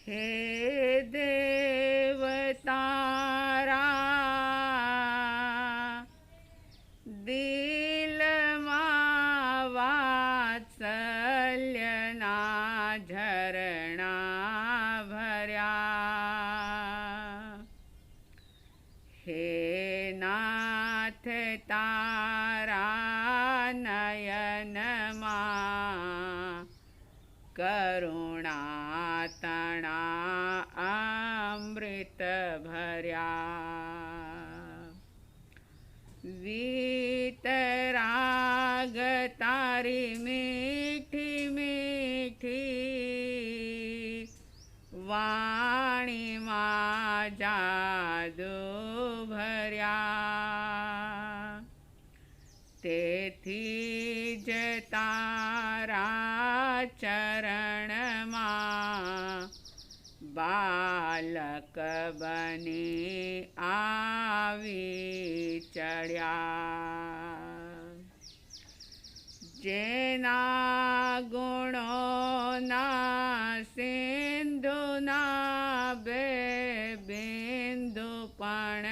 हे देवतारा दिलमा वात्सल्यना झरणा भर्या। हे नाथ तारा नयनमा करुणा तणा अमृत भर्या। वीतराग तारी मीठी मीठी वाणी मा जादू भर्या। तेथी ज तारा चरण मा बालक बनी आवी चढ़्या। जेना गुणोना सिंधुना बे बिंदु पण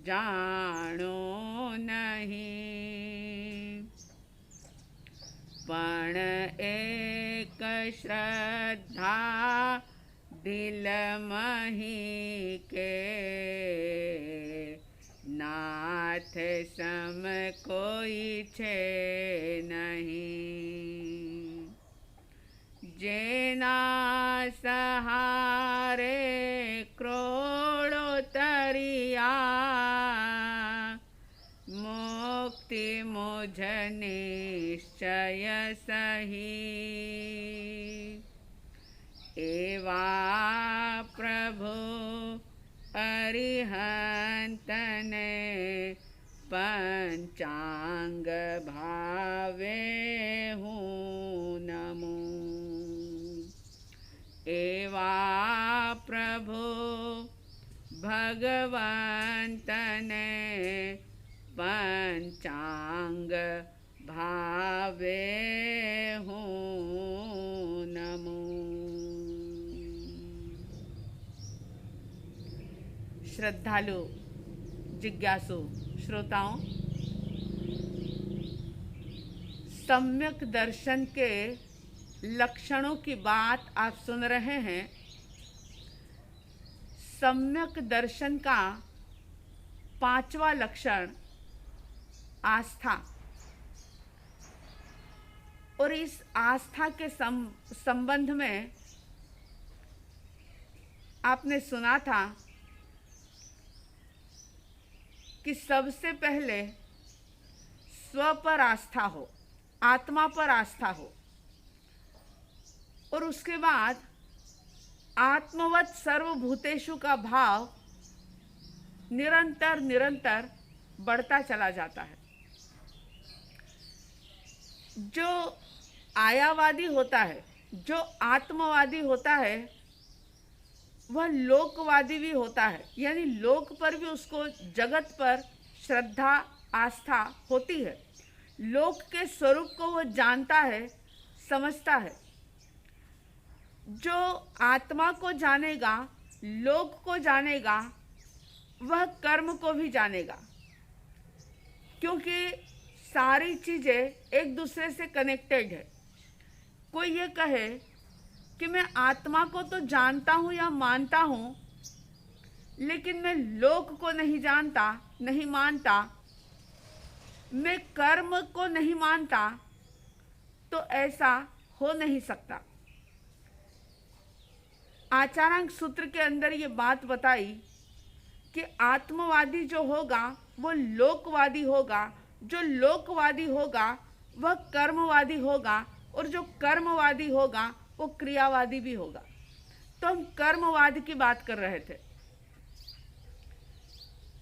जाणो नहीं। पण एक श्रद्धा दिल मही के नाथ सम कोई छे नहीं। जेना सहारे क्रोड़ो तरिया मुक्ति मुझ निश्चय सही। एवा प्रभु अरिहंतने पंचांग भावे हूँ नमो। एवा प्रभु भगवंतने पंचांग भावे हूँ नमो। श्रद्धालु जिज्ञासु श्रोताओं, सम्यक दर्शन के लक्षणों की बात आप सुन रहे हैं। सम्यक दर्शन का पांचवा लक्षण आस्था। और इस आस्था के संबंध में आपने सुना था कि सबसे पहले स्व पर आस्था हो, आत्मा पर आस्था हो, और उसके बाद आत्मवत् सर्वभूतेषु का भाव निरंतर निरंतर बढ़ता चला जाता है। जो आयावादी होता है, जो आत्मवादी होता है, वह लोकवादी भी होता है, यानी लोक पर भी उसको जगत पर श्रद्धा आस्था होती है। लोक के स्वरूप को वह जानता है, समझता है। जो आत्मा को जानेगा, लोक को जानेगा, वह कर्म को भी जानेगा, क्योंकि सारी चीज़ें एक दूसरे से कनेक्टेड है। कोई ये कहे कि मैं आत्मा को तो जानता हूँ या मानता हूँ, लेकिन मैं लोक को नहीं जानता, नहीं मानता, मैं कर्म को नहीं मानता, तो ऐसा हो नहीं सकता। आचारांक सूत्र के अंदर ये बात बताई कि आत्मवादी जो होगा वो लोकवादी होगा, जो लोकवादी होगा वह कर्मवादी होगा, और जो कर्मवादी होगा वो क्रियावादी भी होगा। तो हम कर्मवाद की बात कर रहे थे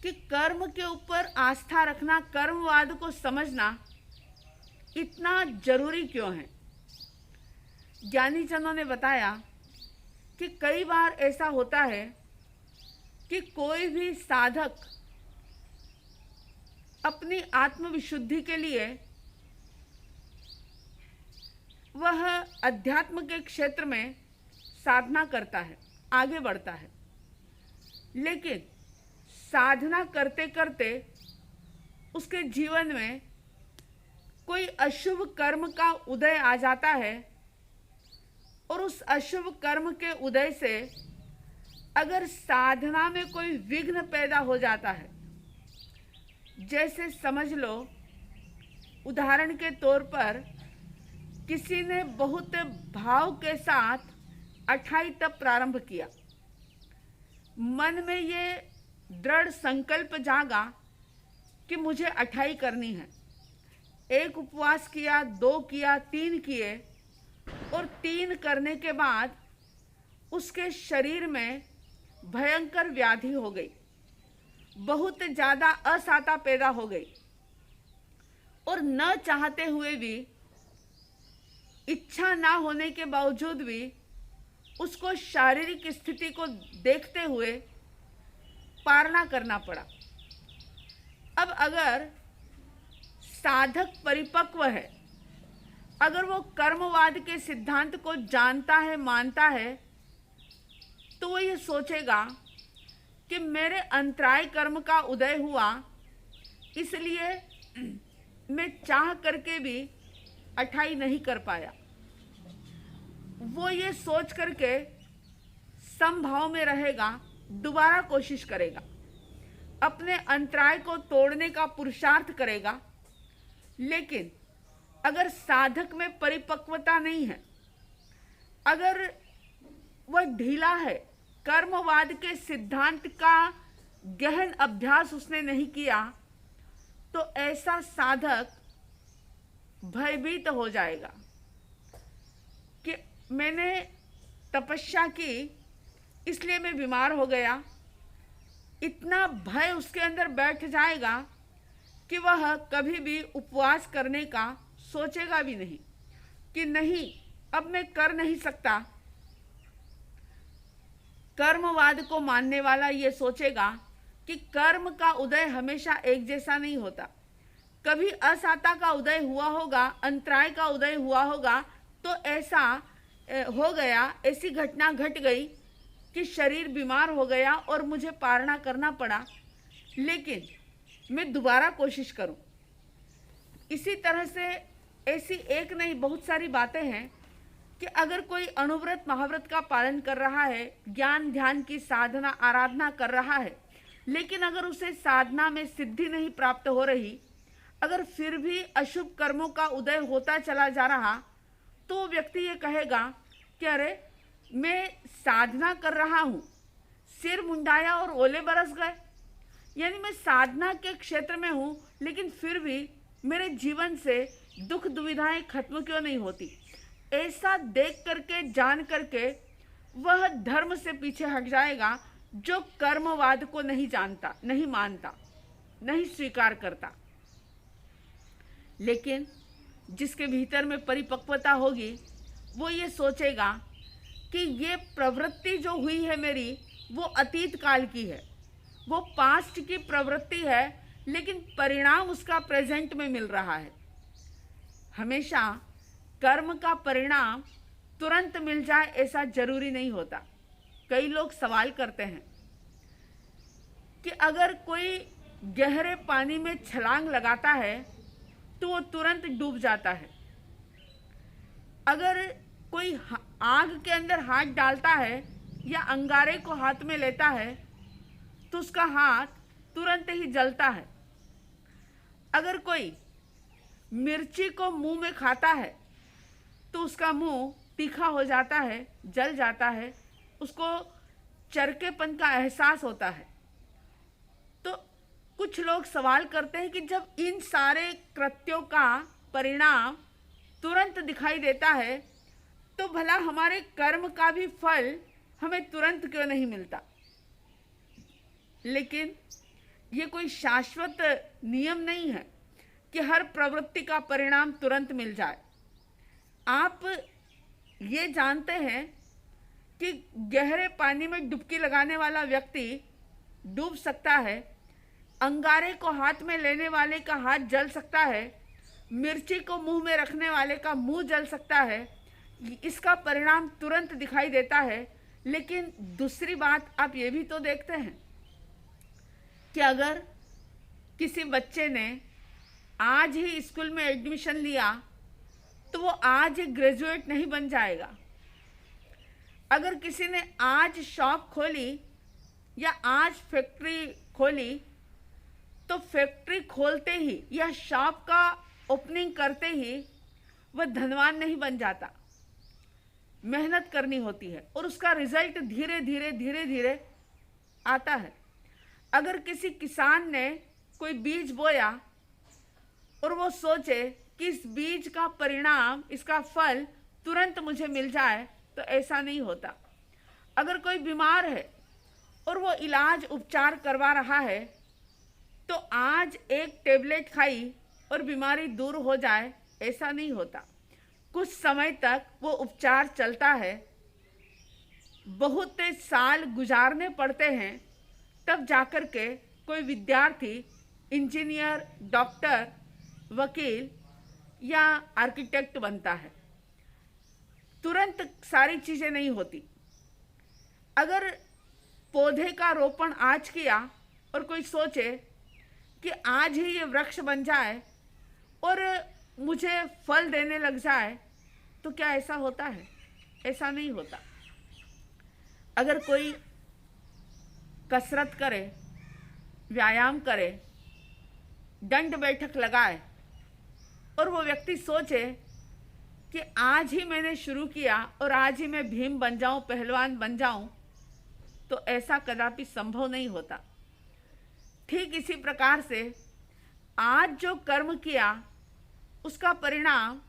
कि कर्म के ऊपर आस्था रखना, कर्मवाद को समझना इतना जरूरी क्यों है। ज्ञानी जनों ने बताया कि कई बार ऐसा होता है कि कोई भी साधक अपनी आत्मविशुद्धि के लिए वह अध्यात्म के क्षेत्र में साधना करता है, आगे बढ़ता है, लेकिन साधना करते करते उसके जीवन में कोई अशुभ कर्म का उदय आ जाता है, और उस अशुभ कर्म के उदय से अगर साधना में कोई विघ्न पैदा हो जाता है, जैसे समझ लो उदाहरण के तौर पर किसी ने बहुत भाव के साथ अठाई तप प्रारंभ किया, मन में ये दृढ़ संकल्प जागा कि मुझे अठाई करनी है। एक उपवास किया, 2 किया, 3 किए, और 3 करने के बाद उसके शरीर में भयंकर व्याधि हो गई, बहुत ज़्यादा असाता पैदा हो गई, और न चाहते हुए भी, इच्छा ना होने के बावजूद भी उसको शारीरिक स्थिति को देखते हुए पारना करना पड़ा। अब अगर साधक परिपक्व है, अगर वो कर्मवाद के सिद्धांत को जानता है, मानता है, तो वो ये सोचेगा कि मेरे अंतराय कर्म का उदय हुआ, इसलिए मैं चाह करके भी अठाई नहीं कर पाया। वो ये सोच करके समभाव में रहेगा, दोबारा कोशिश करेगा, अपने अंतराय को तोड़ने का पुरुषार्थ करेगा। लेकिन अगर साधक में परिपक्वता नहीं है, अगर वह ढीला है, कर्मवाद के सिद्धांत का गहन अभ्यास उसने नहीं किया, तो ऐसा साधक भयभीत हो जाएगा कि मैंने तपस्या की इसलिए मैं बीमार हो गया। इतना भय उसके अंदर बैठ जाएगा कि वह कभी भी उपवास करने का सोचेगा भी नहीं, कि नहीं अब मैं कर नहीं सकता। कर्मवाद को मानने वाला ये सोचेगा कि कर्म का उदय हमेशा एक जैसा नहीं होता, कभी असाता का उदय हुआ होगा, अंतराय का उदय हुआ होगा, तो ऐसा हो गया, ऐसी घटना घट गई कि शरीर बीमार हो गया और मुझे पारना करना पड़ा, लेकिन मैं दोबारा कोशिश करूं। इसी तरह से ऐसी एक नहीं बहुत सारी बातें हैं कि अगर कोई अनुव्रत महाव्रत का पालन कर रहा है, ज्ञान ध्यान की साधना आराधना कर रहा है, लेकिन अगर उसे साधना में सिद्धि नहीं प्राप्त हो रही, अगर फिर भी अशुभ कर्मों का उदय होता चला जा रहा, तो व्यक्ति ये कहेगा कि अरे मैं साधना कर रहा हूँ, सिर मुंडाया और ओले बरस गए, यानी मैं साधना के क्षेत्र में हूँ, लेकिन फिर भी मेरे जीवन से दुख दुविधाएं खत्म क्यों नहीं होती। ऐसा देख करके जान करके वह धर्म से पीछे हट जाएगा, जो कर्मवाद को नहीं जानता, नहीं मानता, नहीं स्वीकार करता। लेकिन जिसके भीतर में परिपक्वता होगी, वो ये सोचेगा कि ये प्रवृत्ति जो हुई है मेरी, वो अतीत काल की है, वो पास्ट की प्रवृत्ति है, लेकिन परिणाम उसका प्रेजेंट में मिल रहा है। हमेशा कर्म का परिणाम तुरंत मिल जाए ऐसा जरूरी नहीं होता। कई लोग सवाल करते हैं कि अगर कोई गहरे पानी में छलांग लगाता है तो वो तुरंत डूब जाता है, अगर कोई आग के अंदर हाथ डालता है या अंगारे को हाथ में लेता है तो उसका हाथ तुरंत ही जलता है, अगर कोई मिर्ची को मुंह में खाता है तो उसका मुंह तीखा हो जाता है, जल जाता है, उसको चरकेपन का एहसास होता है। तो कुछ लोग सवाल करते हैं कि जब इन सारे कृत्यों का परिणाम तुरंत दिखाई देता है, तो भला हमारे कर्म का भी फल हमें तुरंत क्यों नहीं मिलता। लेकिन ये कोई शाश्वत नियम नहीं है कि हर प्रवृत्ति का परिणाम तुरंत मिल जाए। आप ये जानते हैं कि गहरे पानी में डुबकी लगाने वाला व्यक्ति डूब सकता है, अंगारे को हाथ में लेने वाले का हाथ जल सकता है, मिर्ची को मुंह में रखने वाले का मुंह जल सकता है, इसका परिणाम तुरंत दिखाई देता है। लेकिन दूसरी बात आप ये भी तो देखते हैं कि अगर किसी बच्चे ने आज ही स्कूल में एडमिशन लिया तो वो आज ही ग्रेजुएट नहीं बन जाएगा। अगर किसी ने आज शॉप खोली या आज फैक्ट्री खोली तो फैक्ट्री खोलते ही या शॉप का ओपनिंग करते ही वह धनवान नहीं बन जाता। मेहनत करनी होती है और उसका रिजल्ट धीरे धीरे धीरे धीरे आता है। अगर किसी किसान ने कोई बीज बोया और वो सोचे कि इस बीज का परिणाम, इसका फल तुरंत मुझे मिल जाए, तो ऐसा नहीं होता। अगर कोई बीमार है और वो इलाज उपचार करवा रहा है तो आज एक टेबलेट खाई और बीमारी दूर हो जाए, ऐसा नहीं होता। कुछ समय तक वो उपचार चलता है, बहुत साल गुजारने पड़ते हैं, तब जाकर के कोई विद्यार्थी इंजीनियर, डॉक्टर, वकील या आर्किटेक्ट बनता है। तुरंत सारी चीज़ें नहीं होती। अगर पौधे का रोपण आज किया और कोई सोचे कि आज ही ये वृक्ष बन जाए और मुझे फल देने लग जाए, तो क्या ऐसा होता है? ऐसा नहीं होता। अगर कोई कसरत करे, व्यायाम करे, दंड बैठक लगाए और वो व्यक्ति सोचे कि आज ही मैंने शुरू किया और आज ही मैं भीम बन जाऊं, पहलवान बन जाऊं, तो ऐसा कदापि संभव नहीं होता। ठीक इसी प्रकार से आज जो कर्म किया उसका परिणाम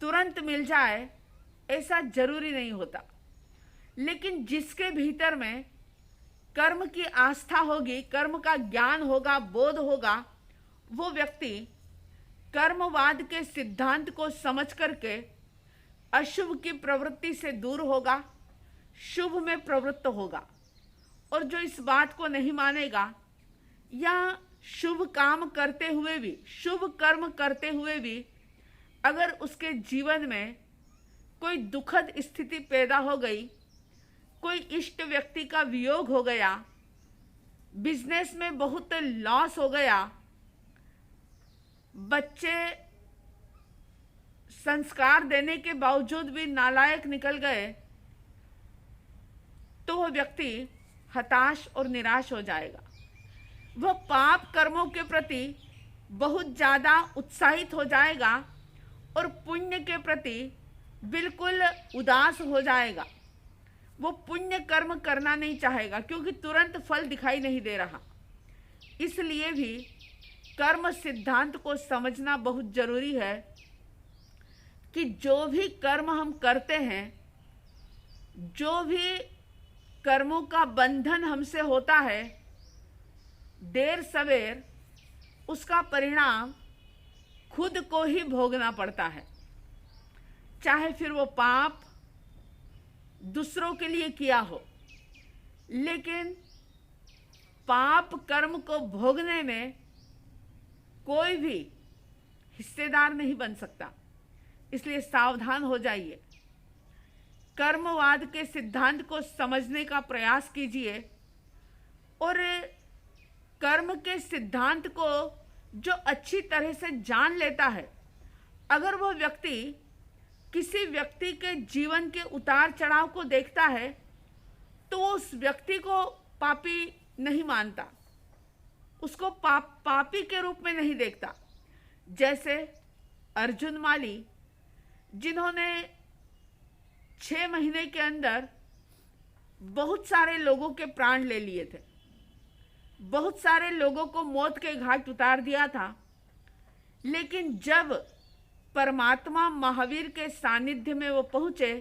तुरंत मिल जाए, ऐसा जरूरी नहीं होता। लेकिन जिसके भीतर में कर्म की आस्था होगी, कर्म का ज्ञान होगा, बोध होगा, वो व्यक्ति कर्मवाद के सिद्धांत को समझ करके अशुभ की प्रवृत्ति से दूर होगा, शुभ में प्रवृत्त होगा। और जो इस बात को नहीं मानेगा या शुभ काम करते हुए भी, शुभ कर्म करते हुए भी अगर उसके जीवन में कोई दुखद स्थिति पैदा हो गई, कोई इष्ट व्यक्ति का वियोग हो गया, बिजनेस में बहुत लॉस हो गया, बच्चे संस्कार देने के बावजूद भी नालायक निकल गए, तो वह व्यक्ति हताश और निराश हो जाएगा। वह पाप कर्मों के प्रति बहुत ज़्यादा उत्साहित हो जाएगा और पुण्य के प्रति बिल्कुल उदास हो जाएगा। वो पुण्य कर्म करना नहीं चाहेगा क्योंकि तुरंत फल दिखाई नहीं दे रहा। इसलिए भी कर्म सिद्धांत को समझना बहुत जरूरी है कि जो भी कर्म हम करते हैं, जो भी कर्मों का बंधन हमसे होता है, देर सवेर उसका परिणाम खुद को ही भोगना पड़ता है। चाहे फिर वो पाप दूसरों के लिए किया हो, लेकिन पाप कर्म को भोगने में कोई भी हिस्सेदार नहीं बन सकता। इसलिए सावधान हो जाइए, कर्मवाद के सिद्धांत को समझने का प्रयास कीजिए और कर्म के सिद्धांत को जो अच्छी तरह से जान लेता है, अगर वो व्यक्ति किसी व्यक्ति के जीवन के उतार चढ़ाव को देखता है तो वो उस व्यक्ति को पापी नहीं मानता, उसको पापी के रूप में नहीं देखता। जैसे अर्जुन माली, जिन्होंने 6 महीने के अंदर बहुत सारे लोगों के प्राण ले लिए थे, बहुत सारे लोगों को मौत के घाट उतार दिया था, लेकिन जब परमात्मा महावीर के सानिध्य में वो पहुंचे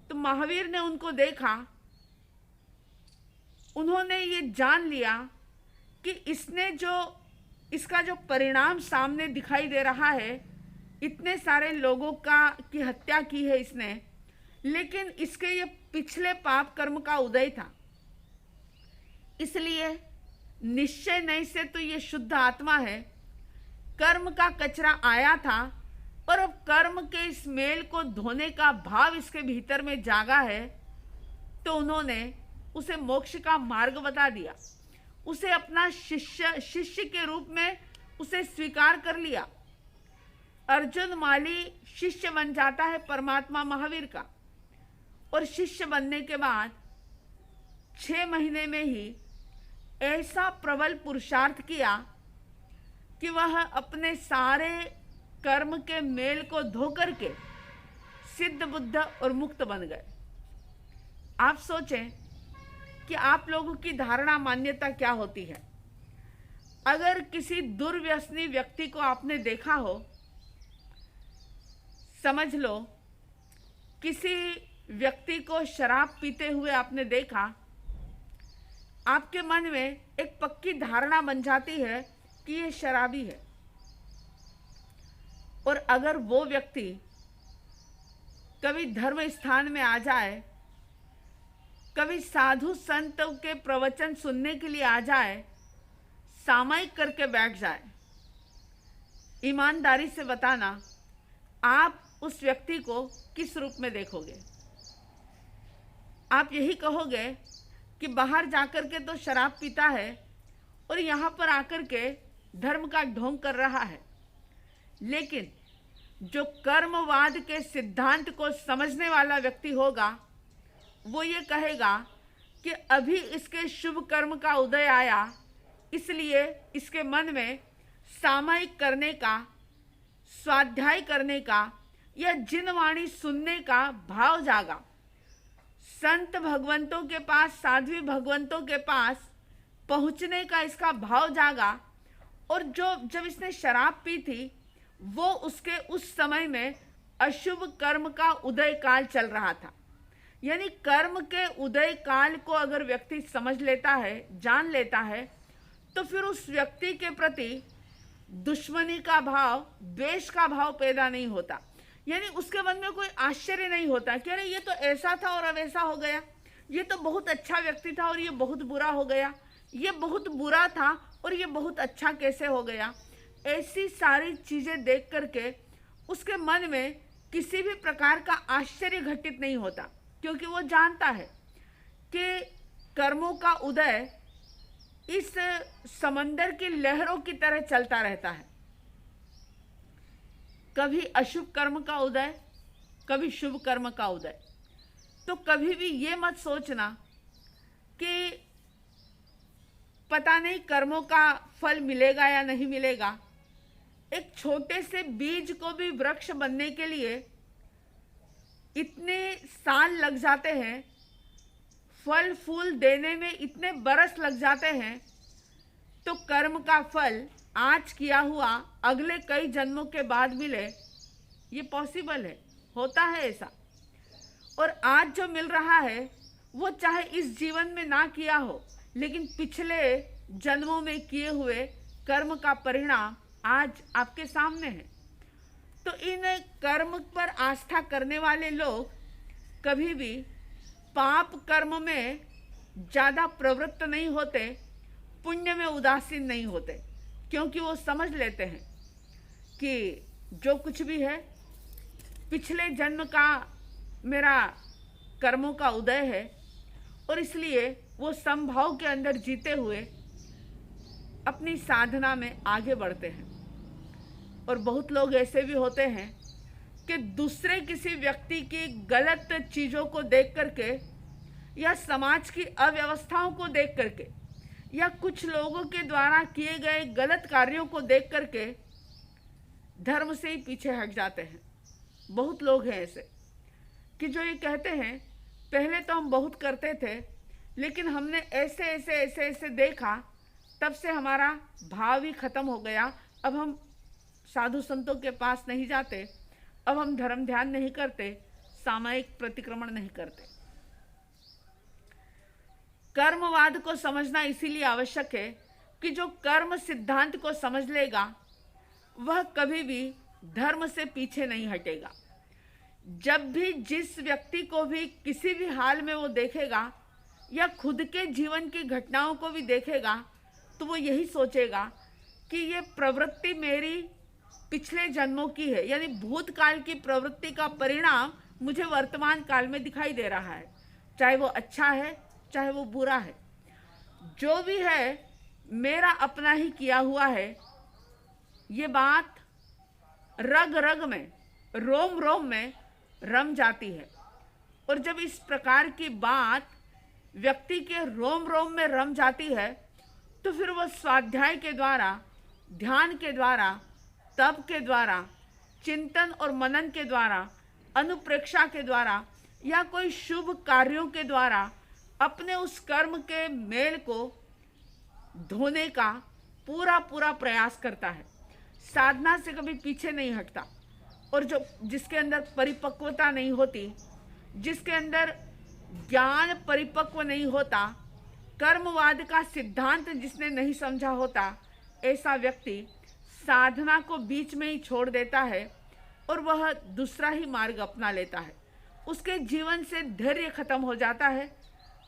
तो महावीर ने उनको देखा, उन्होंने ये जान लिया कि इसका जो परिणाम सामने दिखाई दे रहा है, इतने सारे लोगों की हत्या की है इसने, लेकिन इसके ये पिछले पाप कर्म का उदय था। इसलिए निश्चय नहीं से तो ये शुद्ध आत्मा है, कर्म का कचरा आया था और अब कर्म के इस मेल को धोने का भाव इसके भीतर में जागा है, तो उन्होंने उसे मोक्ष का मार्ग बता दिया, उसे अपना शिष्य के रूप में उसे स्वीकार कर लिया। अर्जुन माली शिष्य बन जाता है परमात्मा महावीर का, और शिष्य बनने के बाद 6 महीने में ही ऐसा प्रबल पुरुषार्थ किया कि वह अपने सारे कर्म के मेल को धो करके सिद्ध बुद्ध और मुक्त बन गए। आप सोचें कि आप लोगों की धारणा मान्यता क्या होती है। अगर किसी दुर्व्यसनी व्यक्ति को आपने देखा हो, समझ लो किसी व्यक्ति को शराब पीते हुए आपने देखा, आपके मन में एक पक्की धारणा बन जाती है कि ये शराबी है। और अगर वो व्यक्ति कभी धर्म स्थान में आ जाए, कभी साधु संतों के प्रवचन सुनने के लिए आ जाए, सामायिक करके बैठ जाए, ईमानदारी से बताना आप उस व्यक्ति को किस रूप में देखोगे? आप यही कहोगे कि बाहर जाकर के तो शराब पीता है और यहाँ पर आकर के धर्म का ढोंग कर रहा है। लेकिन जो कर्मवाद के सिद्धांत को समझने वाला व्यक्ति होगा, वो ये कहेगा कि अभी इसके शुभ कर्म का उदय आया, इसलिए इसके मन में सामायिक करने का, स्वाध्याय करने का या जिन वाणी सुनने का भाव जागा। संत भगवंतों के पास, साध्वी भगवंतों के पास पहुंचने का इसका भाव जागा। और जब इसने शराब पी थी, वो उसके उस समय में अशुभ कर्म का उदय काल चल रहा था। यानी कर्म के उदय काल को अगर व्यक्ति समझ लेता है, जान लेता है, तो फिर उस व्यक्ति के प्रति दुश्मनी का भाव, द्वेष का भाव पैदा नहीं होता। यानी उसके मन में कोई आश्चर्य नहीं होता कि अरे ये तो ऐसा था और अब ऐसा हो गया, ये तो बहुत अच्छा व्यक्ति था और ये बहुत बुरा हो गया, ये बहुत बुरा था और ये बहुत अच्छा कैसे हो गया। ऐसी सारी चीज़ें देख करके उसके मन में किसी भी प्रकार का आश्चर्य घटित नहीं होता, क्योंकि वो जानता है कि कर्मों का उदय इस समंदर की लहरों की तरह चलता रहता है। कभी अशुभ कर्म का उदय, कभी शुभ कर्म का उदय। तो कभी भी ये मत सोचना कि पता नहीं कर्मों का फल मिलेगा या नहीं मिलेगा। एक छोटे से बीज को भी वृक्ष बनने के लिए इतने साल लग जाते हैं, फल फूल देने में इतने बरस लग जाते हैं, तो कर्म का फल आज किया हुआ अगले कई जन्मों के बाद मिले, ये पॉसिबल है, होता है ऐसा। और आज जो मिल रहा है वो चाहे इस जीवन में ना किया हो, लेकिन पिछले जन्मों में किए हुए कर्म का परिणाम आज आपके सामने है। तो इन कर्म पर आस्था करने वाले लोग कभी भी पाप कर्म में ज़्यादा प्रवृत्त नहीं होते, पुण्य में उदासीन नहीं होते, क्योंकि वो समझ लेते हैं कि जो कुछ भी है पिछले जन्म का मेरा कर्मों का उदय है, और इसलिए वो समभाव के अंदर जीते हुए अपनी साधना में आगे बढ़ते हैं। और बहुत लोग ऐसे भी होते हैं कि दूसरे किसी व्यक्ति की गलत चीज़ों को देख करके या समाज की अव्यवस्थाओं को देख करके या कुछ लोगों के द्वारा किए गए गलत कार्यों को देख करके धर्म से ही पीछे हट जाते हैं। बहुत लोग हैं ऐसे कि जो ये कहते हैं पहले तो हम बहुत करते थे, लेकिन हमने ऐसे ऐसे ऐसे ऐसे देखा, तब से हमारा भाव ही खत्म हो गया। अब हम साधु संतों के पास नहीं जाते, अब हम धर्म ध्यान नहीं करते, सामायिक प्रतिक्रमण नहीं करते। कर्मवाद को समझना इसीलिए आवश्यक है कि जो कर्म सिद्धांत को समझ लेगा वह कभी भी धर्म से पीछे नहीं हटेगा। जब भी जिस व्यक्ति को भी किसी भी हाल में वो देखेगा या खुद के जीवन की घटनाओं को भी देखेगा, तो वो यही सोचेगा कि ये प्रवृत्ति मेरी पिछले जन्मों की है, यानी भूतकाल की प्रवृत्ति का परिणाम मुझे वर्तमान काल में दिखाई दे रहा है, चाहे वो अच्छा है चाहे वो बुरा है। जो भी है मेरा अपना ही किया हुआ है। ये बात रग रग में, रोम रोम में रम जाती है। और जब इस प्रकार की बात व्यक्ति के रोम रोम में रम जाती है तो फिर वह स्वाध्याय के द्वारा, ध्यान के द्वारा, तप के द्वारा, चिंतन और मनन के द्वारा, अनुप्रेक्षा के द्वारा या कोई शुभ कार्यों के द्वारा अपने उस कर्म के मेल को धोने का पूरा पूरा प्रयास करता है। साधना से कभी पीछे नहीं हटता। और जो जिसके अंदर परिपक्वता नहीं होती, जिसके अंदर ज्ञान परिपक्व नहीं होता, कर्मवाद का सिद्धांत जिसने नहीं समझा होता, ऐसा व्यक्ति साधना को बीच में ही छोड़ देता है और वह दूसरा ही मार्ग अपना लेता है। उसके जीवन से धैर्य खत्म हो जाता है,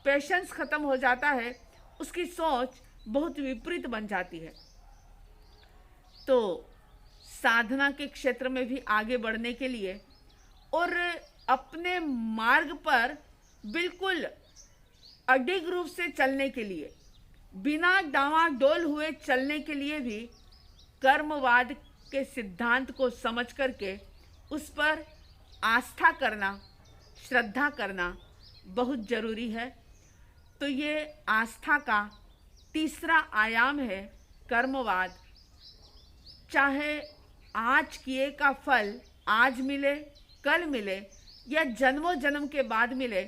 पेशेंस खत्म हो जाता है, उसकी सोच बहुत विपरीत बन जाती है। तो साधना के क्षेत्र में भी आगे बढ़ने के लिए और अपने मार्ग पर बिल्कुल अडिग रूप से चलने के लिए, बिना डावाडोल हुए चलने के लिए भी कर्मवाद के सिद्धांत को समझ करके उस पर आस्था करना, श्रद्धा करना बहुत जरूरी है। तो ये आस्था का तीसरा आयाम है कर्मवाद। चाहे आज किए का फल आज मिले, कल मिले या जन्मों जन्म के बाद मिले,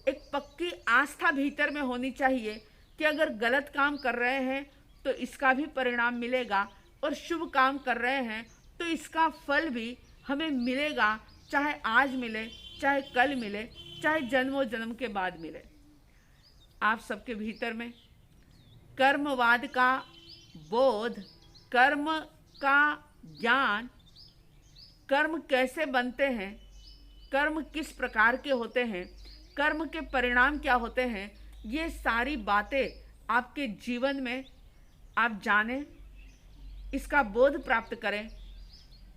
एक पक्की आस्था भीतर में होनी चाहिए कि अगर गलत काम कर रहे हैं तो इसका भी परिणाम मिलेगा और शुभ काम कर रहे हैं तो इसका फल भी हमें मिलेगा, चाहे आज मिले, चाहे कल मिले, चाहे जन्मों जन्म के बाद मिले। आप सबके भीतर में कर्मवाद का बोध, कर्म का ज्ञान, कर्म कैसे बनते हैं, कर्म किस प्रकार के होते हैं, कर्म के परिणाम क्या होते हैं, ये सारी बातें आपके जीवन में आप जानें, इसका बोध प्राप्त करें।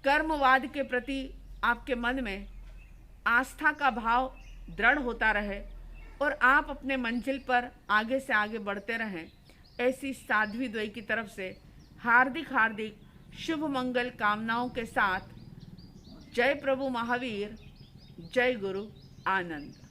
कर्मवाद के प्रति आपके मन में आस्था का भाव दृढ़ होता रहे और आप अपने मंजिल पर आगे से आगे बढ़ते रहें। ऐसी साध्वी द्वयी की तरफ से हार्दिक हार्दिक शुभ मंगल कामनाओं के साथ जय प्रभु महावीर, जय गुरु आनंद।